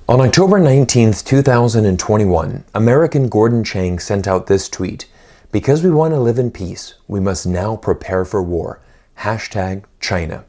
On October 19th, 2021, American Gordon Chang sent out this tweet: "Because we want to live in peace, we must now prepare for war. Hashtag China."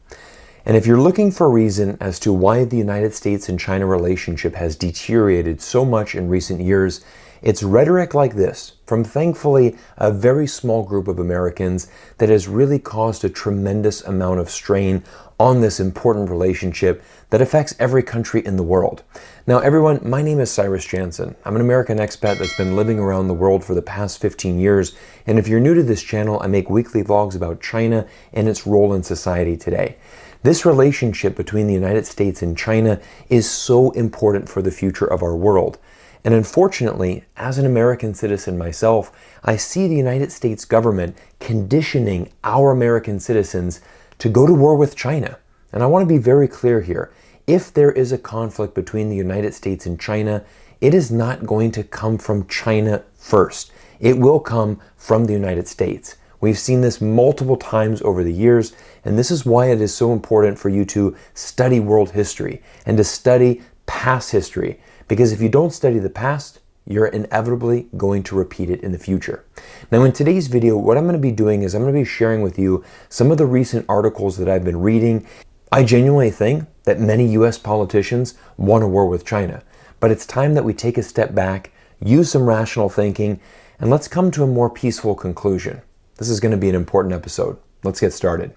And if you're looking for a reason as to why the United States and China relationship has deteriorated so much in recent years, it's rhetoric like this from, thankfully, a very small group of Americans that has really caused a tremendous amount of strain on this important relationship that affects every country in the world. Now everyone, my name is Cyrus Jansen. I'm an American expat that's been living around the world for the past 15 years, and if you're new to this channel, I make weekly vlogs about China and its role in society today. This relationship between the United States and China is so important for the future of our world. And unfortunately, as an American citizen myself, I see the United States government conditioning our American citizens to go to war with China. And I want to be very clear here. If there is a conflict between the United States and China, it is not going to come from China first. It will come from the United States. We've seen this multiple times over the years, and this is why it is so important for you to study world history and to study past history. Because if you don't study the past, you're inevitably going to repeat it in the future. Now in today's video, what I'm going to be doing is I'm going to be sharing with you some of the recent articles that I've been reading. I genuinely think that many US politicians want a war with China, but it's time that we take a step back, use some rational thinking, and let's come to a more peaceful conclusion. This is going to be an important episode. Let's get started.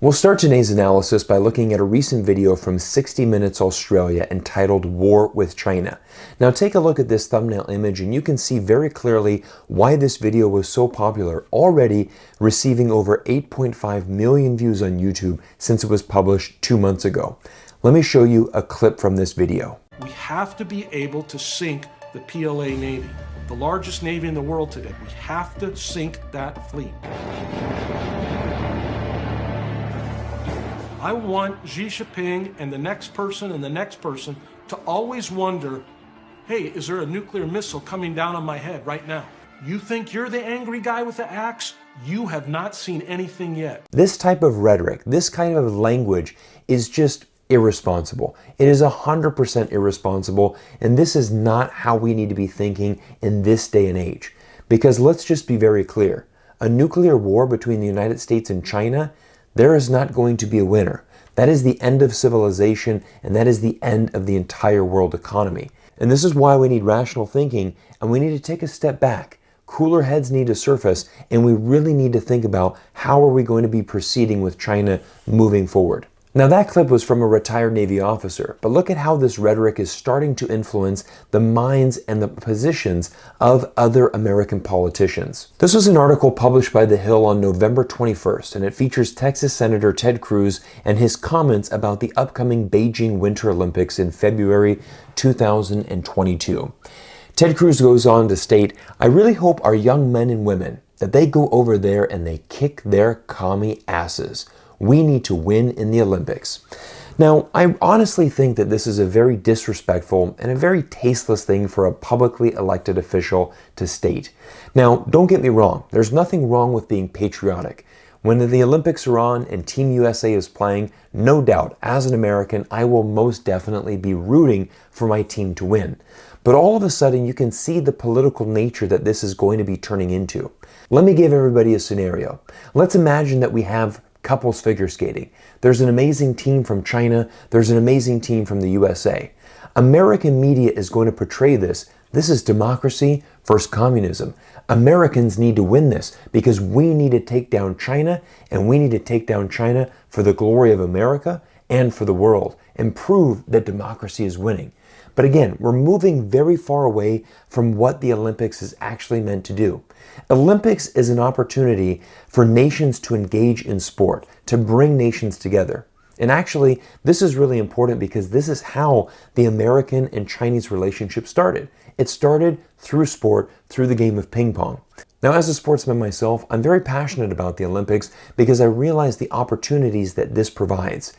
We'll start today's analysis by looking at a recent video from 60 Minutes Australia entitled War with China. Now take a look at this thumbnail image and you can see very clearly why this video was so popular, already receiving over 8.5 million views on YouTube since it was published 2 months ago. Let me show you a clip from this video. We have to be able to sink the PLA Navy, the largest Navy in the world today. We have to sink that fleet. I want Xi Jinping and the next person and the next person to always wonder, hey, is there a nuclear missile coming down on my head right now? You think you're the angry guy with the axe? You have not seen anything yet. This type of rhetoric, this kind of language is just irresponsible. It is 100% irresponsible, and this is not how we need to be thinking in this day and age. Because let's just be very clear, a nuclear war between the United States and China, there is not going to be a winner. That is the end of civilization, and that is the end of the entire world economy. And this is why we need rational thinking, and we need to take a step back. Cooler heads need to surface, and we really need to think about how are we going to be proceeding with China moving forward. Now that clip was from a retired Navy officer, but look at how this rhetoric is starting to influence the minds and the positions of other American politicians. This was an article published by The Hill on November 21st, and it features Texas Senator Ted Cruz and his comments about the upcoming Beijing Winter Olympics in February 2022. Ted Cruz goes on to state, "I really hope our young men and women, that they go over there and they kick their commie asses. We need to win in the Olympics." Now, I honestly think that this is a very disrespectful and a very tasteless thing for a publicly elected official to state. Now, don't get me wrong. There's nothing wrong with being patriotic. When the Olympics are on and Team USA is playing, no doubt, as an American, I will most definitely be rooting for my team to win. But all of a sudden, you can see the political nature that this is going to be turning into. Let me give everybody a scenario. Let's imagine that we have couples figure skating. There's an amazing team from China. There's an amazing team from the USA. American media is going to portray this. This is democracy versus communism. Americans need to win this because we need to take down China, and we need to take down China for the glory of America and for the world and prove that democracy is winning. But again, we're moving very far away from what the Olympics is actually meant to do. Olympics is an opportunity for nations to engage in sport, to bring nations together. And actually, this is really important because this is how the American and Chinese relationship started. It started through sport, through the game of ping pong. Now, as a sportsman myself, I'm very passionate about the Olympics because I realize the opportunities that this provides.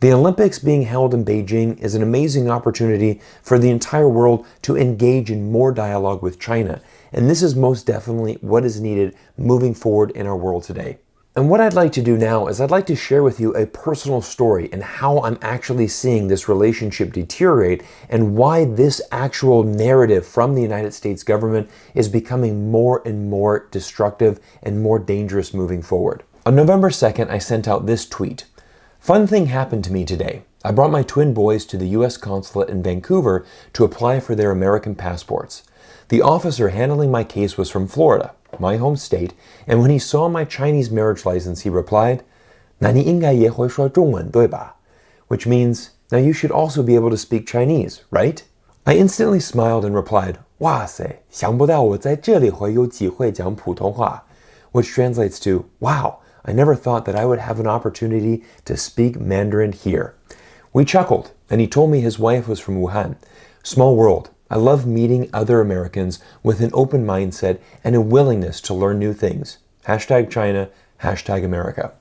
The Olympics being held in Beijing is an amazing opportunity for the entire world to engage in more dialogue with China, and this is most definitely what is needed moving forward in our world today. And what I'd like to do now is I'd like to share with you a personal story and how I'm actually seeing this relationship deteriorate and why this actual narrative from the United States government is becoming more and more destructive and more dangerous moving forward. On November 2nd, I sent out this tweet. Fun thing happened to me today. I brought my twin boys to the US consulate in Vancouver to apply for their American passports. The officer handling my case was from Florida, my home state, and when he saw my Chinese marriage license, he replied, 那你应该也会说中文，对吧? Which means, now you should also be able to speak Chinese, right? I instantly smiled and replied, 哇塞，想不到我在这里会有机会讲普通话, which translates to, wow, I never thought that I would have an opportunity to speak Mandarin here. We chuckled, and he told me his wife was from Wuhan. Small world. I love meeting other Americans with an open mindset and a willingness to learn new things. Hashtag China, hashtag America.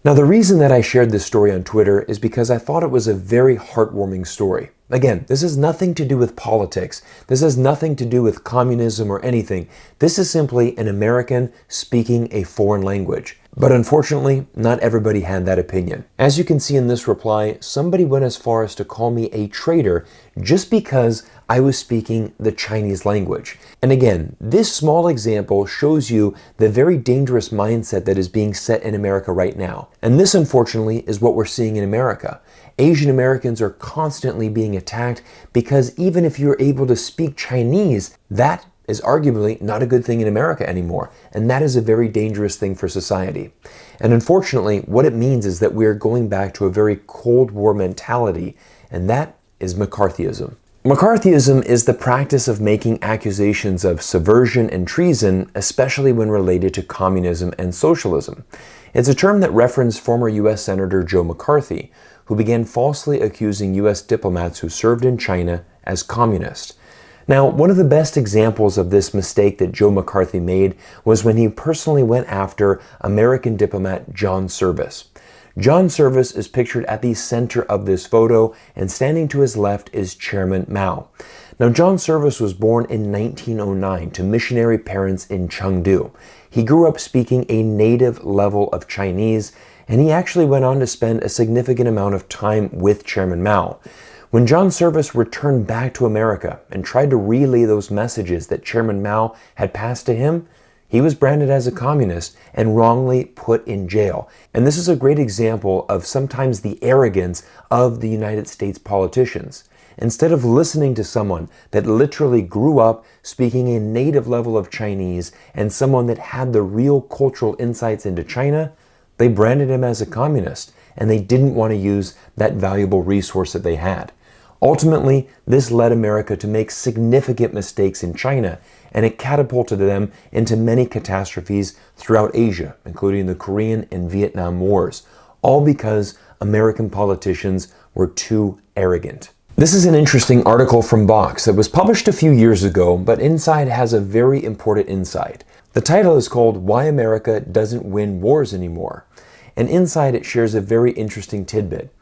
Now, the reason that I shared this story on Twitter is because I thought it was a very heartwarming story. Again, this has nothing to do with politics. This has nothing to do with communism or anything. This is simply an American speaking a foreign language. But unfortunately, not everybody had that opinion. As you can see in this reply, somebody went as far as to call me a traitor just because I was speaking the Chinese language. And again, this small example shows you the very dangerous mindset that is being set in America right now. And this, unfortunately, is what we're seeing in America. Asian Americans are constantly being attacked because even if you're able to speak Chinese, that is arguably not a good thing in America anymore. And that is a very dangerous thing for society. And unfortunately, what it means is that we're going back to a very Cold War mentality, and that is McCarthyism. McCarthyism is the practice of making accusations of subversion and treason, especially when related to communism and socialism. It's a term that referenced former U.S. Senator Joe McCarthy, who began falsely accusing U.S. diplomats who served in China as communist. Now, one of the best examples of this mistake that Joe McCarthy made was when he personally went after American diplomat John Service. John Service is pictured at the center of this photo, and standing to his left is Chairman Mao. Now, John Service was born in 1909 to missionary parents in Chengdu. He grew up speaking a native level of Chinese, and he actually went on to spend a significant amount of time with Chairman Mao. When John Service returned back to America and tried to relay those messages that Chairman Mao had passed to him, he was branded as a communist and wrongly put in jail. And this is a great example of sometimes the arrogance of the United States politicians. Instead of listening to someone that literally grew up speaking a native level of Chinese and someone that had the real cultural insights into China, they branded him as a communist, and they didn't want to use that valuable resource that they had. Ultimately, this led America to make significant mistakes in China, and it catapulted them into many catastrophes throughout Asia, including the Korean and Vietnam Wars, all because American politicians were too arrogant. This is an interesting article from Vox that was published a few years ago, but inside has a very important insight. The title is called Why America Doesn't Win Wars Anymore, and inside it shares a very interesting tidbit.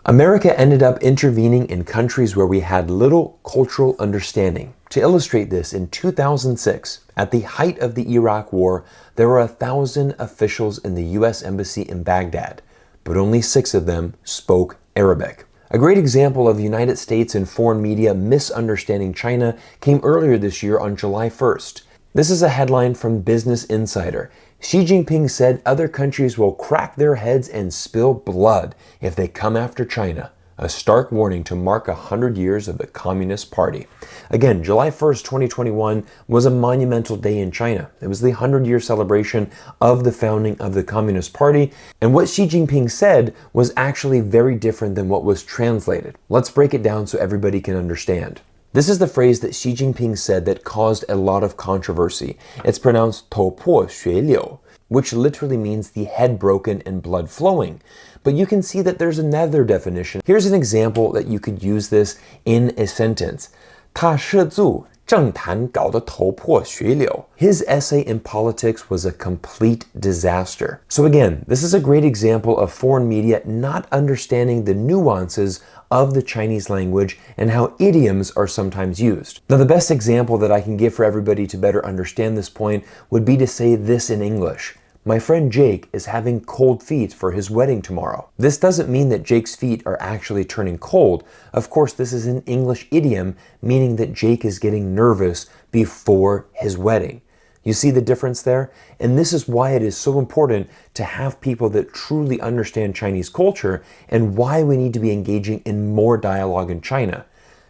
America ended up intervening in countries where we had little cultural understanding. To illustrate this, in 2006, at the height of the Iraq War, there were 1,000 officials in the U.S. Embassy in Baghdad, but only 6 of them spoke Arabic. A great example of United States and foreign media misunderstanding China came earlier this year on July 1st. This is a headline from Business Insider. Xi Jinping said other countries will crack their heads and spill blood if they come after China. A stark warning to mark 100 years of the Communist Party. Again, July 1st, 2021 was a monumental day in China. It was the 100-year celebration of the founding of the Communist Party, and what Xi Jinping said was actually very different than what was translated. Let's break it down so everybody can understand. This is the phrase that Xi Jinping said that caused a lot of controversy. It's pronounced 头破血流, which literally means the head broken and blood flowing. But you can see that there's another definition. Here's an example that you could use this in a sentence. 他射住政坛搞得头破血流. His essay in politics was a complete disaster. So again, this is a great example of foreign media not understanding the nuances of the Chinese language and how idioms are sometimes used. Now, the best example that I can give for everybody to better understand this point would be to say this in English. My friend Jake is having cold feet for his wedding tomorrow. This doesn't mean that Jake's feet are actually turning cold. Of course, this is an English idiom, meaning that Jake is getting nervous before his wedding. You see the difference there? And this is why it is so important to have people that truly understand Chinese culture and why we need to be engaging in more dialogue in China.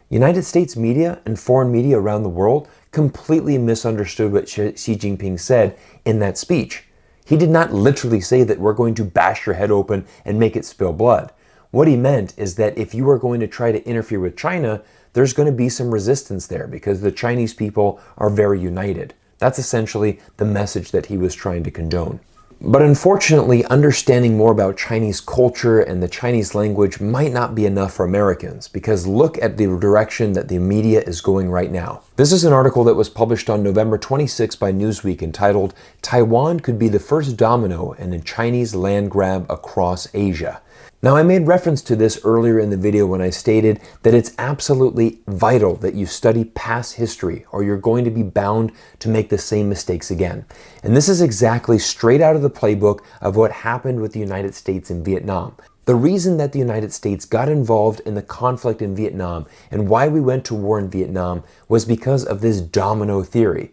United States media and foreign media around the world completely misunderstood what Xi Jinping said in that speech. He did not literally say that we're going to bash your head open and make it spill blood. What he meant is that if you are going to try to interfere with China, there's going to be some resistance there because the Chinese people are very united. That's essentially the message that he was trying to condone. But unfortunately, understanding more about Chinese culture and the Chinese language might not be enough for Americans, because look at the direction that the media is going right now. This is an article that was published on November 26 by Newsweek entitled, "Taiwan Could Be the First Domino in a Chinese Land Grab Across Asia." Now, I made reference to this earlier in the video when I stated that it's absolutely vital that you study past history or you're going to be bound to make the same mistakes again. And this is exactly straight out of the playbook of what happened with the United States in Vietnam. The reason that the United States got involved in the conflict in Vietnam and why we went to war in Vietnam was because of this domino theory.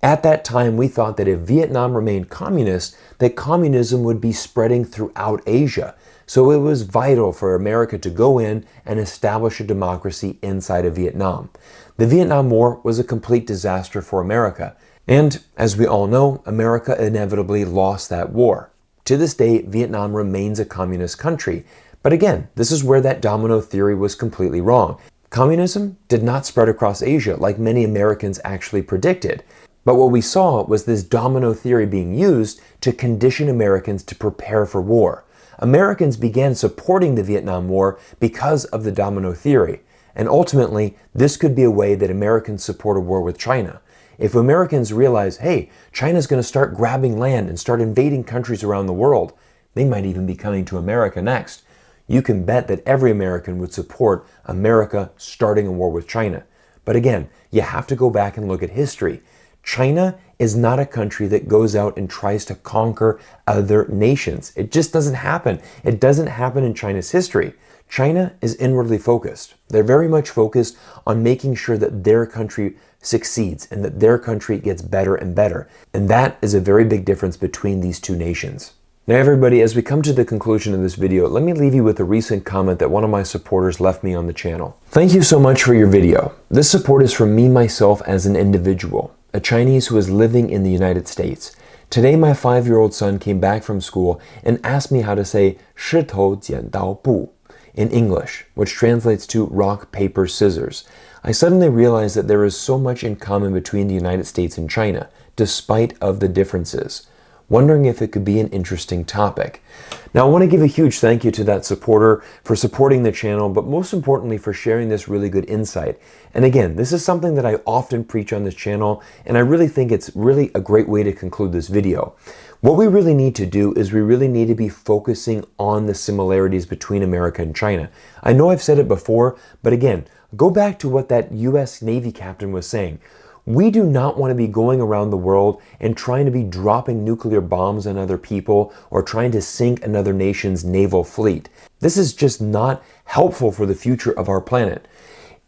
At that time, we thought that if Vietnam remained communist, that communism would be spreading throughout Asia. So it was vital for America to go in and establish a democracy inside of Vietnam. The Vietnam War was a complete disaster for America. And as we all know, America inevitably lost that war. To this day, Vietnam remains a communist country. But again, this is where that domino theory was completely wrong. Communism did not spread across Asia like many Americans actually predicted. But what we saw was this domino theory being used to condition Americans to prepare for war. Americans began supporting the Vietnam War because of the domino theory. And ultimately, this could be a way that Americans support a war with China. If Americans realize, hey, China's going to start grabbing land and start invading countries around the world, they might even be coming to America next. You can bet that every American would support America starting a war with China. But again, you have to go back and look at history. China is not a country that goes out and tries to conquer other nations. It just doesn't happen. It doesn't happen in China's history. China is inwardly focused. They're very much focused on making sure that their country succeeds and that their country gets better and better. And that is a very big difference between these two nations. Now everybody, as we come to the conclusion of this video, let me leave you with a recent comment that one of my supporters left me on the channel. Thank you so much for your video. This support is from me myself as an individual, a Chinese who is living in the United States. Today, my 5-year-old son came back from school and asked me how to say 石头剪刀布 in English, which translates to rock, paper, scissors. I suddenly realized that there is so much in common between the United States and China, despite of the differences. Wondering if it could be an interesting topic. Now, I want to give a huge thank you to that supporter for supporting the channel, but most importantly for sharing this really good insight. And again, this is something that I often preach on this channel, and I really think it's really a great way to conclude this video. What we really need to do is we really need to be focusing on the similarities between America and China. I know I've said it before, but again, go back to what that US Navy captain was saying. We do not want to be going around the world and trying to be dropping nuclear bombs on other people or trying to sink another nation's naval fleet. This is just not helpful for the future of our planet.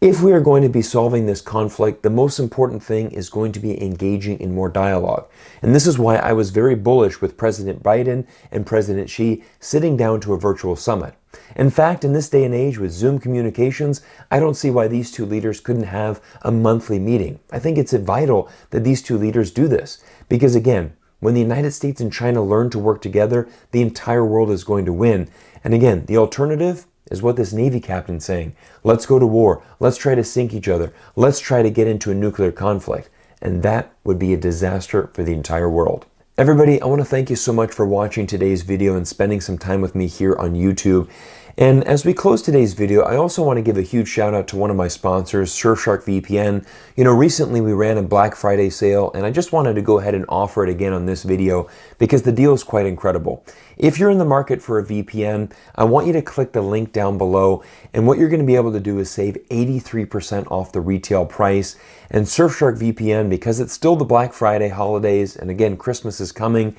If we are going to be solving this conflict, the most important thing is going to be engaging in more dialogue. And this is why I was very bullish with President Biden and President Xi sitting down to a virtual summit. In fact, in this day and age with Zoom communications, I don't see why these two leaders couldn't have a monthly meeting. I think it's vital that these two leaders do this. Because again, when the United States and China learn to work together, the entire world is going to win. And again, the alternative is what this Navy captain's saying. Let's go to war. Let's try to sink each other. Let's try to get into a nuclear conflict. And that would be a disaster for the entire world. Everybody, I want to thank you so much for watching today's video and spending some time with me here on YouTube. And as we close today's video, I also want to give a huge shout out to one of my sponsors, Surfshark VPN. Recently we ran a Black Friday sale, and I just wanted to go ahead and offer it again on this video because the deal is quite incredible. If you're in the market for a VPN, I want you to click the link down below, and what you're going to be able to do is save 83% off the retail price. And Surfshark VPN, because it's still the Black Friday holidays, and again, Christmas is coming,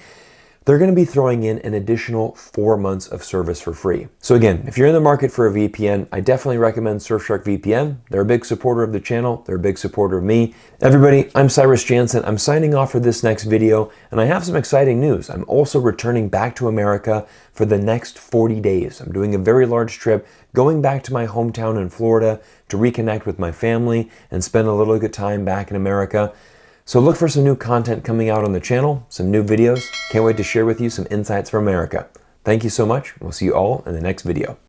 they're going to be throwing in an additional 4 months of service for free. So again, if you're in the market for a VPN, I definitely recommend Surfshark VPN. They're a big supporter of the channel. They're a big supporter of me. Everybody, I'm Cyrus Jansen. I'm signing off for this next video, and I have some exciting news. I'm also returning back to America for the next 40 days. I'm doing a very large trip, going back to my hometown in Florida to reconnect with my family and spend a little good time back in America. So look for some new content coming out on the channel, some new videos. Can't wait to share with you some insights from America. Thank you so much. We'll see you all in the next video.